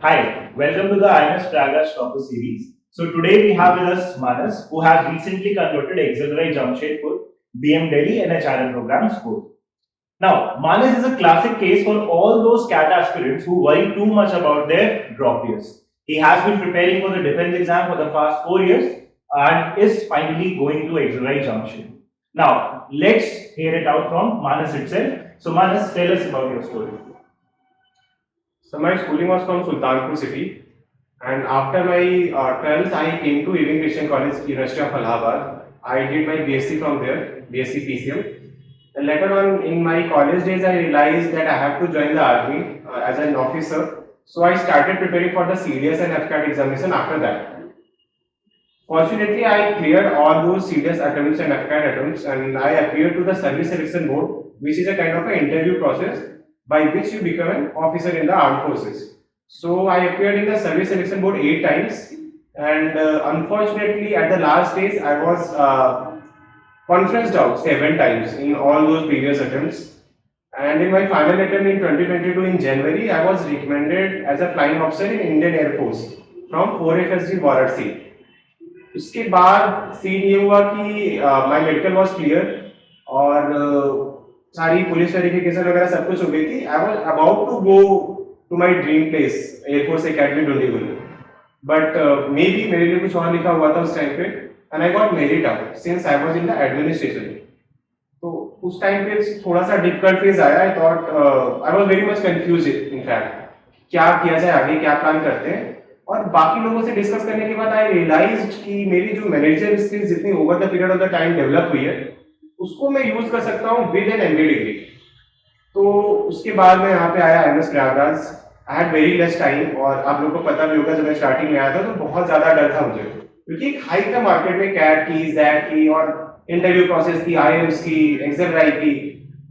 Hi, welcome to the IMS Praga Stopper series. So today we have with us Manas, who has recently converted Excelrai Jamshedpur, BM Delhi and HRM programs both. Now, Manas is a classic case for all those CAT aspirants who worry too much about their drop years. He has been preparing for the defense exam for the past 4 years and is finally going to Excelrai Junction. Now, let's hear it out from Manas itself. So Manas, tell us about your story. So my schooling was from Sultanpur city, and after my 12th, I came to Aviation College, University of Allahabad. I did my BSc from there, BSc PCM. And later on in my college days, I realized that I have to join the army as an officer. So I started preparing for the CDS and FCAT examination after that. Fortunately, I cleared all those CDS attempts and FCAT attempts, and I appeared to the Service Selection Board, which is a kind of an interview process by which you become an officer in the armed forces. So I appeared in the Service Selection Board 8 times, and unfortunately, at the last stage, I was conferenced out 7 times in all those previous attempts. And in my final attempt in 2022 in January, I was recommended as a flying officer in Indian Air Force from 4FSG Varanasi. उसके बाद scene ये हुआ कि my medical was clear और सारी police verification वगैरह सब कुछ हो गई थी. I was about to go to my dream place air force academy Dundigal, but may be मेरे लिए कुछ और लिखा हुआ था उस टाइम पे, and I got merit out since I was in the administration. तो उस टाइम पे थोड़ा सा डिफिकल्ट फेज आया. I thought I was very much confuse in fact क्या किया जाए आगे, क्या प्लान करते हैं. और बाकी लोगों से डिस्कस करने के बाद आई रियलाइज्ड कि मेरी जो मैनेजर स्किल्स जितनी over the period of the time develop हुई है उसको मैं यूज कर सकता हूँ विद एन एमबीए डिग्री. तो उसके बाद मैं यहाँ पे आया MS Prayagraj. I had very less time, और आप लोगों को पता भी होगा जब मैं स्टार्टिंग में आया था तो बहुत ज्यादा डर था मुझे, क्योंकि एक हाई था मार्केट में कैट की, जैट की और इंटरव्यू प्रोसेस की, आईएम्स की, एक्सेलराई की.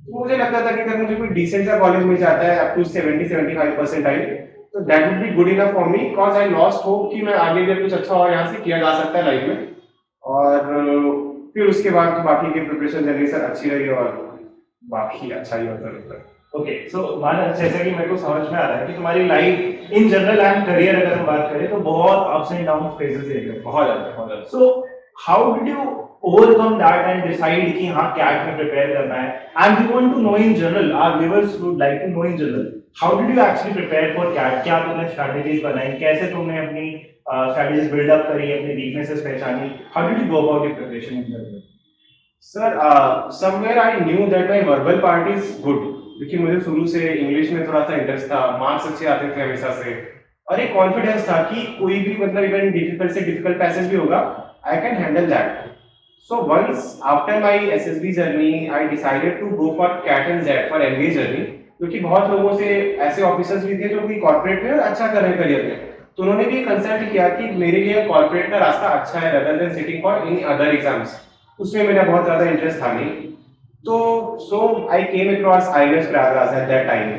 तो मुझे लगता था कि अगर मुझे कोई डिसेंट सा कॉलेज मिल जाता है अप टू 70-75% तो that would be good enough for me, because I lost hope कि मैं आगे भी कुछ अच्छा और यहाँ से किया जा सकता है लाइफ में. और फिर उसके बाद तो बाकी की प्रिपरेशन जर्नी सर अच्छी रही और बाकी अच्छा ही होता रहता है. ओके, सो मानस, जैसा कि मेरे को समझ में आ रहा है कि तुम्हारी life in general and career अगर हम बात करें तो बहुत अप्स एंड डाउन फेजेस है, बहुत ज्यादा. So how did you overcome that and decide कि हाँ कैट में प्रिपेयर करना है? And we want to know in general, our viewers would like to know in general, how did you actually prepare for CAT? क्या तुमने strategies बनाई, कैसे तुमने अपनी स्ट्रेटजीज बिल्ड अप करी, अपनी वीकनेसेस पहचानी? How did you go about your preparation in general? Sir somewhere I knew that my verbal part is good, क्योंकि मुझे शुरू से इंग्लिश में थोड़ा सा इंटरेस्ट था, मार्क्स अच्छे आते थे हमेशा से, और एक कॉन्फिडेंस था कि कोई भी मतलब इवन डिफिकल्ट से डिफिकल्ट पैसेज भी होगा I can handle that. So once after my SSB journey, I decided to go for CAT and Z for MBA journey, क्योंकि बहुत लोगों से ऐसे ऑफिसर्स भी थे जो कि कॉर्पोरेट में अच्छा कर रहे करियर में, तो उन्होंने भी कंसल्ट किया कि मेरे लिए कॉर्पोरेट का रास्ता अच्छा है rather than sitting for any other exams. उसमें मेरा बहुत ज़्यादा इंटरेस्ट था नहीं. तो so I came across IMS Prayagraj at that time,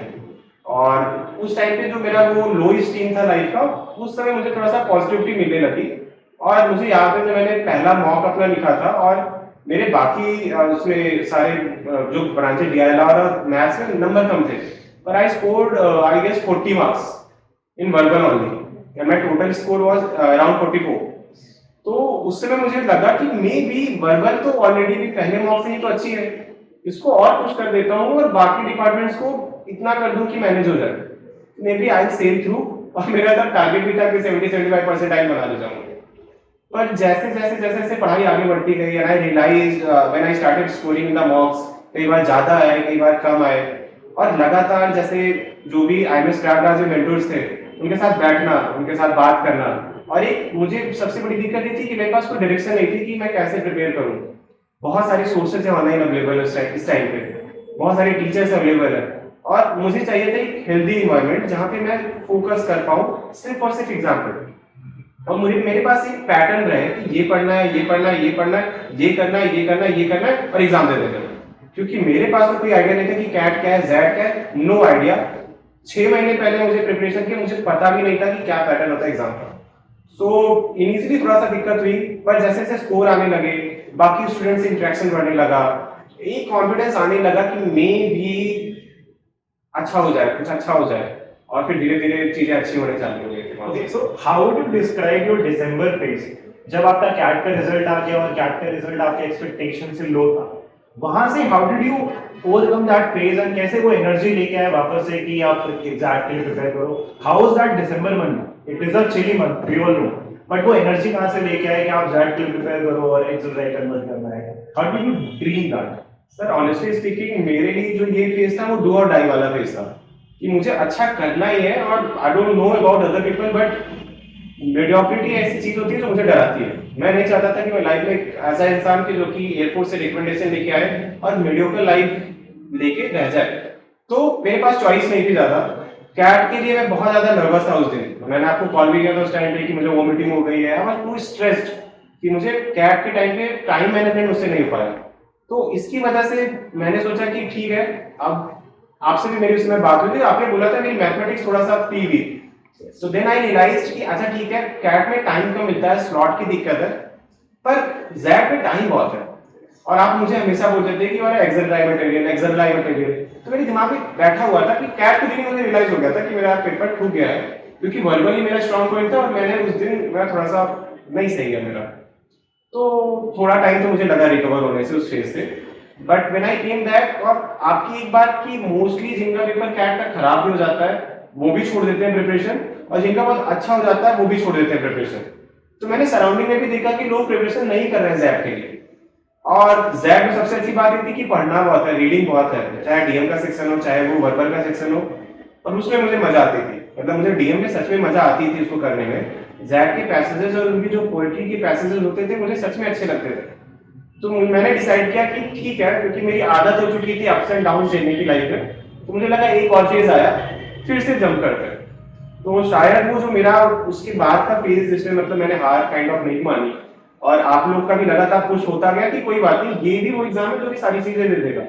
और उस टाइम पे जो मेरा वो लो स्टीम था लाइफ का, उस समय मुझे थोड़ा सा पॉजिटिविटी मिलने लगी. और मुझे याद है जब मैंने पहला मॉक अपना लिखा था और मेरे बाकी उसमें सारे जो ब्रांचेस डीआईएलआर और मैथ्स में नंबर कम थे, पर I scored I guess 40 marks in verbal only, and my total score was around 44. तो उस समय मुझे लगा कि मे बी वर्बल तो ऑलरेडी भी पहले मॉक से ही तो अच्छी है, इसको और पुश कर देता हूँ और बाकी डिपार्टमेंट्स को इतना कर दूं कि मैनेज हो जाए. Maybe I sail through, और मेरा तब टारगेट भी था कि 70-75% बना ले जाऊंगा. पर जैसे जैसे जैसे जैसे पढ़ाई आगे बढ़ती गई, and I realise when I started scoring in the mocks, कई बार ज्यादा आए कई बार कम आए, और लगातार जैसे जो भी आईएमएस प्रयागराज में मेंटर्स थे उनके साथ बैठना, उनके साथ बात करना. और एक मुझे सबसे बड़ी दिक्कत ये थी कि मेरे पास कोई डायरेक्शन नहीं थी कि मैं कैसे प्रिपेयर करूं. बहुत सारी सोर्सेज है ऑनलाइन अवेलेबल इस टाइम पे, बहुत सारे टीचर्स अवेलेबल है, और मुझे चाहिए था एक हेल्दी इन्वायरमेंट जहाँ पे मैं फोकस कर पाऊँ सिर्फ और सिर्फ एग्जाम पे. और मेरे पास एक पैटर्न रहे कि ये पढ़ना है, ये पढ़ना है, ये पढ़ना है, ये करना है, ये करना है, ये करना है, और एग्जाम दे देना. क्योंकि मेरे पास तो कोई आइडिया नहीं था कि कैट क्या है, जैट क्या है, नो आइडिया. 6 महीने पहले मुझे प्रिपरेशन की, मुझे पता भी नहीं था कि क्या पैटर्न होता है एग्जाम का. सो इनिशियली थोड़ा सा दिक्कत हुई, पर जैसे जैसे स्कोर आने लगे, बाकी स्टूडेंट से इंटरेक्शन बढ़ने लगा, एक कॉन्फिडेंस आने लगा कि मे भी अच्छा हो जाए, कुछ अच्छा हो जाए. और फिर धीरे धीरे चीजें अच्छी होने चालू हो गई थी वहाँ Okay, से। so how would you describe your December phase? जब आपका कैट का रिजल्ट आ गया और कैट का रिजल्ट आपके एक्सपेक्टेशन से लो था, वहां से how did you overcome that phase and कैसे वो एनर्जी लेके आए वापस से कि आप एग्जैक्ट के लिए प्रिपेयर करो? How was that December month? It is a chilly month, we all know, but वो एनर्जी कहां से लेके आए कि आप जैट के लिए प्रिपेयर करो और एक्सरसाइज कन्वर्ट करना है? How did you dream that? Sir honestly speaking मेरे लिए जो ये फेज था वो डू और डाई वाला फेज था कि मुझे अच्छा करना ही है। और I don't know about other people but mediocrity ऐसी चीज होती है जो मुझे डराती है। मैं नहीं चाहता था कि मैं लाइफ में एक ऐसा इंसान की जो कि एयरफोर्स से रिकमेंडेशन लेके आए और मीडियोकर लाइफ लेके रह जाए। तो मेरे पास चॉइस नहीं थी ज्यादा। कैट के लिए मैं बहुत ज्यादा नर्वस था उस दिन। मैंने आपको कॉल भी किया था उस टाइम पे कि मुझे वोमिटिंग हो गई है। आई वाज टू स्ट्रेस्ड कि मुझे कैट के टाइम पे टाइम मैनेजमेंट मुझसे नहीं हो पाया। तो इसकी वजह से मैंने सोचा कि ठीक है, अब आपसे भी मेरी उस समय बात हुई थी, आपने बोला था मेरी मैथमेटिक्स थोड़ा सा थी weak. So then I realised कि अच्छा ठीक है, कैट में टाइम कम मिलता है, स्लॉट की दिक्कत है, पर जैट में टाइम बहुत है। और आप मुझे हमेशा बोलते थे कि हमारा एक्सरसाइज मटेरियल एक्सरसाइज मटेरियल, तो मेरे दिमाग में बैठा हुआ था कि कैट के दिन ही मुझे रियलाइज हो गया था कि मेरा पेपर ठुक गया है, क्योंकि वर्बली मेरा स्ट्रॉन्ग पॉइंट था और मैंने उस दिन मेरा थोड़ा सा नहीं सही है मेरा। तो थोड़ा टाइम तो मुझे लगा रिकवर होने से उस फेज से। But when I came back, और आपकी एक बात कि मोस्टली जिनका पेपर कैट का खराब भी हो जाता है वो भी छोड़ देते हैं प्रिपरेशन, और जिनका बहुत अच्छा हो जाता है वो भी छोड़ देते हैं प्रिपरेशन। तो मैंने सराउंडिंग में भी देखा कि लोग प्रिपरेशन नहीं कर रहे हैं जैप के लिए। और जैप में सबसे अच्छी बात ये थी कि पढ़ना बहुत है, रीडिंग बहुत है, चाहे डीएम का सेक्शन हो चाहे वो वर्बल का सेक्शन हो, और उसमें मुझे मजा आती थी। मतलब मुझे डीएम में सच में मजा आती थी उसको करने में। जैक के पैसेजेस और उनकी जो पोएट्री के पैसेजेस होते थे मुझे सच में अच्छे लगते थे। तो मैंने डिसाइड किया कि ठीक है, क्योंकि मेरी आदत हो चुकी थी अप्स एंड डाउन झेलने की लाइफ में, तो मुझे लगा एक और फेज आया, फिर से जंप करते हैं। तो शायद वो जो मेरा उसके बाद का फेज जिसमें मतलब मैंने हार काइंड ऑफ नहीं मानी, और आप लोग का भी लगातार पुश होता गया कि कोई बात नहीं, ये भी वो एग्जाम है जो कि सारी चीजें दे देगा।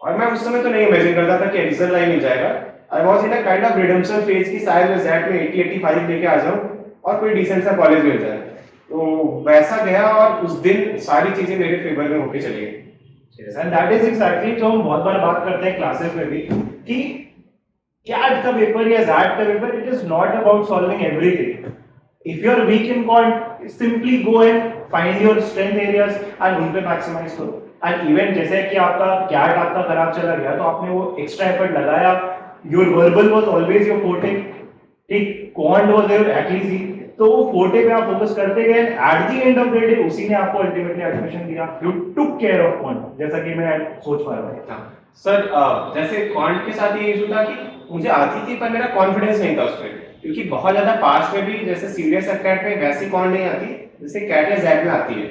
और मैं उस समय तो नहीं इमेजिन करता था कि एक्सेल लाइन मिल जाएगा। I was in a kind of redemption phase की शायद मैं जैट में 80-85 लेके आ जाऊं और कोई डिसेंट सा कॉलेज मिल जाए। तो वैसा गया और उस दिन सारी चीजें मेरे फेवर में होके चली गई। एंड दैट इज एग्जैक्टली जो हम बहुत बार बात करते हैं क्लासेस में भी कि कैट का पेपर या जैट का paper, it is not about solving everything. If you are weak in quant, simply go and find your strength areas and उन पे मैक्सिमाइज करो। एंड इवन जैसे कि आपका कैट आपका खराब चला गया तो आपने वो एक्स्ट्रा एफर्ट लगाया, your verbal was always your forte, ठीक, क्वांट वाज योर एक्लीसी, तो वो फोर्टे पे आप फोकस करते गए। At the end of the day उसी ने आपको अल्टीमेटली एडमिशन दिया। You took care of quant, जैसा कि मैं सोच पा रहा हूँ। सर जैसे क्वांट के साथ ये इशू था कि मुझे आती थी पर मेरा कॉन्फिडेंस नहीं था उसमें, क्योंकि बहुत ज्यादा पास में भी जैसे सीरियस कैट में वैसी क्वांट नहीं आती जैसे कैट या जैट में आती है।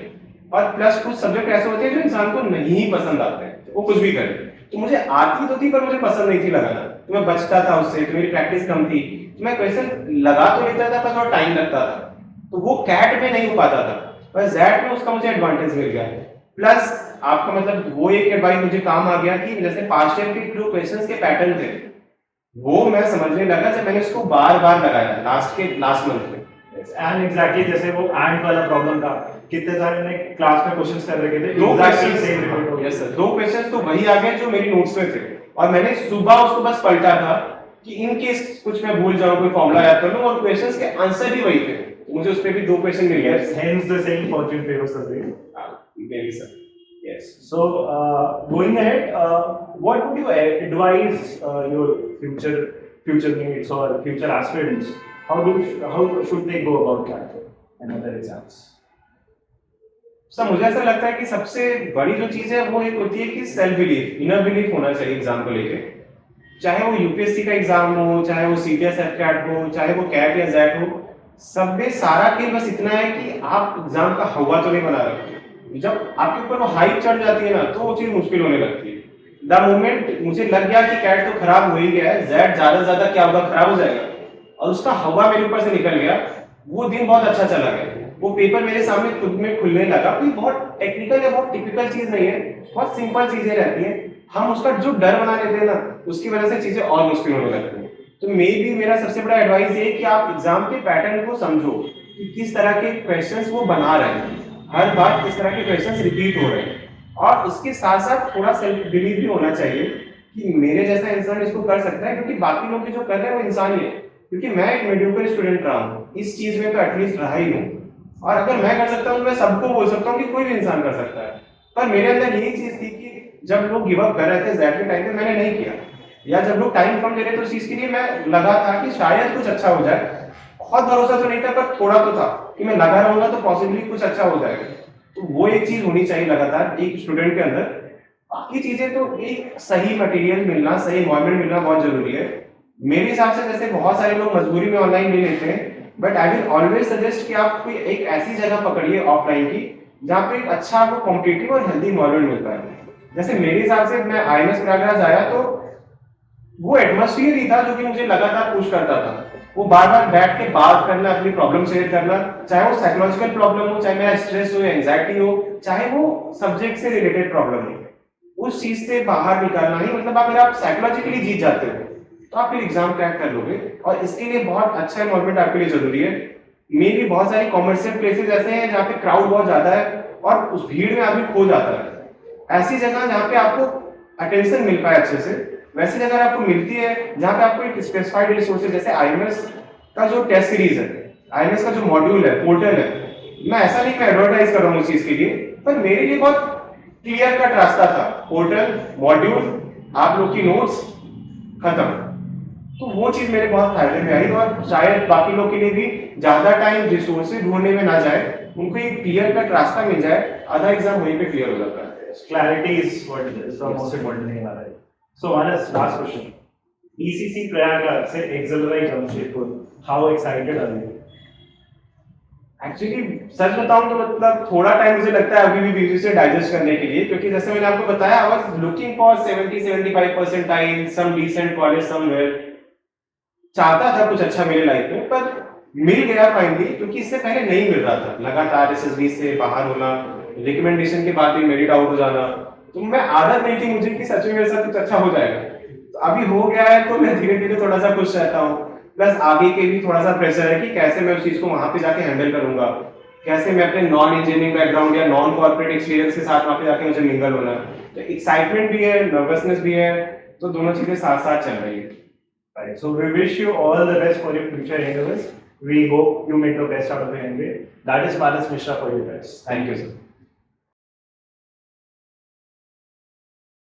और प्लस कुछ सब्जेक्ट ऐसे होते हैं जो इंसान को नहीं पसंद आते हैं, वो कुछ भी करे। तो मुझे आती तो थी पर मुझे पसंद नहीं थी लगाना, तो मैं बचता था उससे, तो मेरी प्रैक्टिस कम थी। तो मैं क्वेश्चन लगा तो लेता था पर थोड़ा टाइम लगता था, तो वो कैट में नहीं हो पाता था। पर जैट में उसका मुझे एडवांटेज मिल गया। प्लस आपका मतलब वो एक एडवाइस मुझे काम आ गया कि जैसे पास्ट ईयर के जो क्वेश्चंस के पैटर्न थे वो मैं समझने लगा जब मैंने उसको बार बार लगाया लास्ट मंथ में। एंड एग्जैक्टली जैसे वो एंड वाला प्रॉब्लम था, कितने सारे ने क्लास में क्वेश्चंस कर रखे थे, दो exactly same रिपीट हो गया। यस सर, दो क्वेश्चंस तो वही आ गए जो मेरी नोट्स में थे, और मैंने सुबह उसको बस पलटा था कि इन केस कुछ मैं भूल जाऊं, कोई फॉर्मूला याद कर लूं, और क्वेश्चंस के आंसर भी वही थे। तो मुझे उस पे भी दो क्वेश्चन मिल गए। Hence the saying fortune favors the brave. मेरी sir. Yes. So, going ahead, what would you advise your future mates or future aspirants? How should they go about that and other exams? Sir मुझे ऐसा लगता है कि सबसे बड़ी जो चीज है वो एक होती है कि सेल्फ बिलीफ, इनर बिलीफ होना चाहिए एग्जाम को लेके। चाहे वो यूपीएससी का एग्जाम हो, चाहे वो सीटीएस एफकैट हो, चाहे वो कैट या जैट हो, सब में सारा खेल बस इतना है कि आप एग्जाम का हवा तो नहीं बना रहे। जब आपके ऊपर वो हाइप चढ़ जाती है ना तो वो चीज मुश्किल होने लगती है। द मोमेंट मुझे लग गया कि कैट तो खराब हो ही गया है, जैट ज्यादा से ज्यादा क्या होगा, खराब हो जाएगा, और उसका हवा मेरे ऊपर से निकल गया, वो दिन बहुत अच्छा चला गया। वो पेपर मेरे सामने खुद में खुलने लगा। कोई बहुत टेक्निकल या बहुत टिपिकल चीज नहीं है, बहुत सिंपल चीजें रहती हैं। हम उसका जो डर बना लेते हैं ना, उसकी वजह से चीजें और मुश्किल होने लगती हैं। तो मेरा सबसे बड़ा एडवाइस ये है कि आप एग्जाम के पैटर्न को समझो कि किस तरह के क्वेश्चंस वो बना रहे हैं, हर बार इस तरह के क्वेश्चंस रिपीट हो रहे हैं, और उसके साथ साथ थोड़ा सेल्फ बिलीव भी होना चाहिए कि मेरे जैसा इंसान इसको कर सकता है, क्योंकि बाकी लोग भी जो कर रहे हैं वो इंसान ही है। क्योंकि मैं एक मीडियोकर स्टूडेंट रहा हूँ, इस चीज में तो एटलीस्ट रहा ही हूँ, और अगर मैं कर सकता हूँ तो मैं सबको बोल सकता हूँ कि कोई भी इंसान कर सकता है। पर मेरे अंदर यही चीज थी कि जब लोग गिव अप कर रहे थे एग्जैक्टली टाइम पे, मैंने नहीं किया, या जब लोग टाइम कम दे रहे थे उस चीज के लिए, मैं लगा था कि शायद कुछ अच्छा हो जाए। बहुत भरोसा तो नहीं था, पर थोड़ा तो था कि मैं लगा रहूंगा तो पॉसिबली कुछ अच्छा हो जाएगा। तो वो एक चीज होनी चाहिए लगातार एक स्टूडेंट के अंदर। बाकी चीजें तो एक सही मटेरियल मिलना, सही एनवायरनमेंट मिलना बहुत जरूरी है। मेरे हिसाब से जैसे बहुत सारे लोग मजबूरी में ऑनलाइन ले लेते हैं, but I will always suggest कि आप कोई एक ऐसी जगह पकड़िए ऑफलाइन की जहाँ पे एक अच्छा आपको कॉम्पिटिटिव और हेल्दी एनवायरनमेंट मिलता है। जैसे मेरे हिसाब से मैं आईएमएस प्रयागराज आया तो वो एटमोस्फियर ही था जो कि मुझे लगातार पुश करता था। वो बार बार बैठ के बात करना, अपनी प्रॉब्लम शेयर करना, चाहे वो साइकोलॉजिकल प्रॉब्लम हो, चाहे मेरा स्ट्रेस हो, एंजाइटी हो, चाहे वो सब्जेक्ट से रिलेटेड प्रॉब्लम हो, उस चीज से बाहर निकलना ही, मतलब अगर आप साइकोलॉजिकली जीत जाते हो तो आप फिर एग्जाम क्रैक कर लोगे। और इसके लिए बहुत अच्छा एनवायरनमेंट आपके लिए जरूरी है। मे भी बहुत सारी कॉमर्शियल प्लेसेस ऐसे हैं जहाँ पे क्राउड बहुत ज्यादा है और उस भीड़ में आदमी खो जाता है। ऐसी जगह जहाँ पे आपको अटेंशन मिल पाए अच्छे से, वैसी जगह आपको मिलती है जहाँ पे आपको एक स्पेसिफाइड रिसोर्सेज, जैसे आईएमएस का जो टेस्ट सीरीज है, आईएमएस का जो मॉड्यूल है, पोर्टल है, मैं ऐसा नहीं मैं एडवर्टाइज कर रहा हूँ उस चीज के लिए, पर मेरे लिए बहुत क्लियर कट रास्ता था। पोर्टल, मॉड्यूल, आप लोग की नोट्स, खत्म। तो वो चीज मेरे बहुत फायदे में आई, और शायद बाकी लोग के लिए भी ज्यादा टाइम रिसोर्सेज ढूंढने में ना जाए, उनको एक क्लियर कट रास्ता मिल जाए, आधा एग्जाम वहीं पे क्लियर हो जाता है। Clarity is what is the most important thing in our life. So, Manas, last question. ECC Prayagraj से Excelrai Jamshedpur, how excited are you? Actually सच बताऊं तो मतलब थोड़ा टाइम मुझे लगता है अभी भी बीवी से डाइजेस्ट करने के लिए, क्योंकि जैसे मैंने आपको बताया, I was looking for 70-75 percentile, some decent college somewhere, चाहता था कुछ अच्छा मेरे लाइफ में, पर मिल गया फाइनली, क्योंकि इससे पहले नहीं मिल रहा था। लगातार एसएसबी से बाहर होना, रिकमेंडेशन के बाद भी मेरिट आउट हो जाना, तो मैं आदत नहीं थी मुझे कि सच में मेरे साथ कुछ अच्छा हो जाएगा। तो अभी हो गया है तो मैं धीरे धीरे थोड़ा सा खुश रहता हूँ। प्लस आगे के भी थोड़ा सा प्रेशर है कि कैसे मैं उस चीज को वहां पे जाके हैंडल करूंगा, कैसे मैं अपने नॉन इंजीनियरिंग बैकग्राउंड या नॉन कॉर्पोरेट एक्सपीरियंस के साथ वहां पे जाके मुझे मिंगल होना है। तो एक्साइटमेंट भी है, नर्वसनेस भी है, तो दोनों चीजें साथ साथ चल रही है। Right. So we wish you all the best for your future endeavors. We hope you make the best out of your MBA. That is Manas Mishra for you guys. Thank you sir.